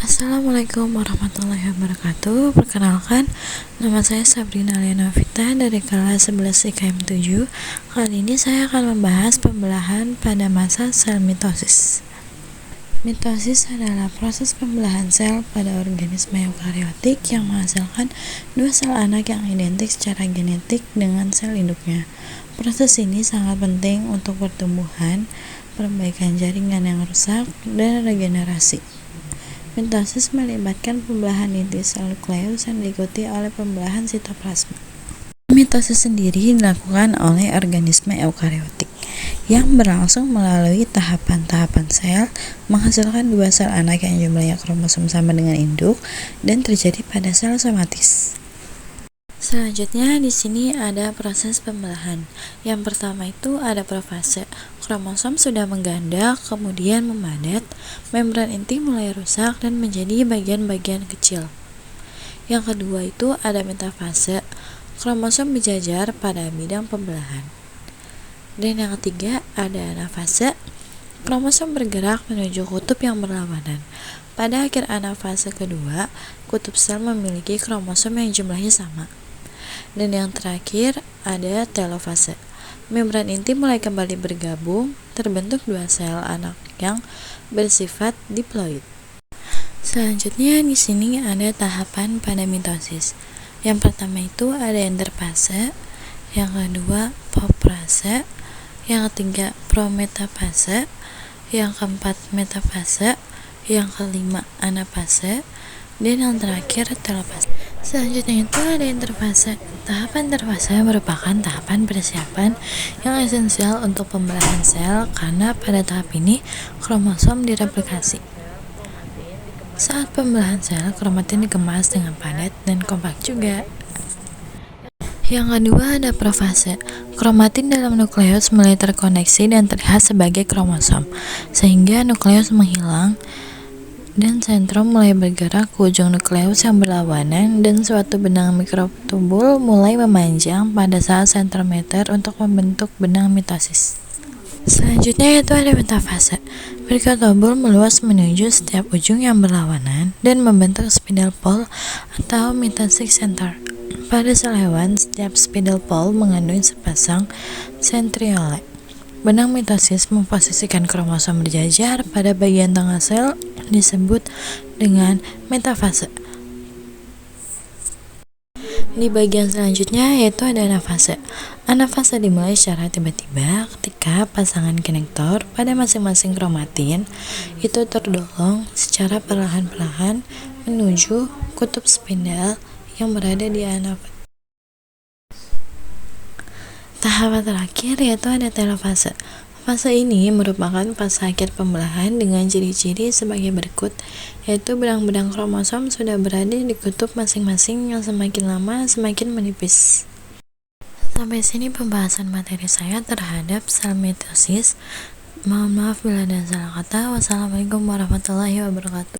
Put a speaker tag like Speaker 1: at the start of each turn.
Speaker 1: Assalamualaikum warahmatullahi wabarakatuh. Perkenalkan, nama saya Sabrina Lenovita dari kelas 11 IKM 7. Kali ini saya akan membahas pembelahan pada masa sel mitosis. Mitosis adalah proses pembelahan sel pada organisme eukariotik yang menghasilkan dua sel anak yang identik secara genetik dengan sel induknya. Proses ini sangat penting untuk pertumbuhan, perbaikan jaringan yang rusak, dan regenerasi. Mitosis melibatkan pembelahan inti sel nukleus yang diikuti oleh pembelahan sitoplasma. Mitosis sendiri dilakukan oleh organisme eukariotik yang berlangsung melalui tahapan-tahapan sel, menghasilkan dua sel anak yang jumlahnya kromosom sama dengan induk, dan terjadi pada sel somatis. Selanjutnya di sini ada proses pembelahan. Yang pertama itu ada profase. Kromosom sudah mengganda, kemudian memadat, membran inti mulai rusak dan menjadi bagian-bagian kecil. Yang kedua itu ada metafase. Kromosom berjajar pada bidang pembelahan. Dan yang ketiga ada anafase. Kromosom bergerak menuju kutub yang berlawanan. Pada akhir anafase kedua, kutub sel memiliki kromosom yang jumlahnya sama. Dan yang terakhir ada telofase. Membran inti mulai kembali bergabung, terbentuk dua sel anak yang bersifat diploid. Selanjutnya di sini ada tahapan pada mitosis. Yang pertama itu ada interfase, yang kedua poprase, yang ketiga prometafase, yang keempat metafase, yang kelima anafase, dan yang terakhir telofase. Selanjutnya itu ada interfase. Tahapan interfase merupakan tahapan persiapan yang esensial untuk pembelahan sel karena pada tahap ini kromosom direplikasi. Saat pembelahan sel, kromatin dikemas dengan padat dan kompak juga. Yang kedua ada profase. Kromatin dalam nukleus mulai terkoneksi dan terlihat sebagai kromosom, sehingga nukleus menghilang dan sentrom mulai bergerak ke ujung nukleus yang berlawanan, dan suatu benang mikrotubul mulai memanjang pada saat sentrometer untuk membentuk benang mitosis. Selanjutnya yaitu ada metafase. Mikrotubul meluas menuju setiap ujung yang berlawanan dan membentuk spindle pole atau mitotic center. Pada sel hewan, setiap spindle pole mengandung sepasang centriole. Benang mitosis memposisikan kromosom berjajar pada bagian tengah sel disebut dengan metafase. Di bagian selanjutnya yaitu ada anafase. Anafase dimulai secara tiba-tiba ketika pasangan konektor pada masing-masing kromatin itu terdorong secara perlahan-lahan menuju kutub spindel yang berada di anafase. Tahap terakhir yaitu ada telofase. Fase ini merupakan fase akhir pembelahan dengan ciri-ciri sebagai berikut, yaitu benang-benang kromosom sudah berada di kutub masing-masing yang semakin lama semakin menipis. Sampai sini pembahasan materi saya terhadap sel mitosis. Mohon maaf bila ada salah kata. Wassalamualaikum warahmatullahi wabarakatuh.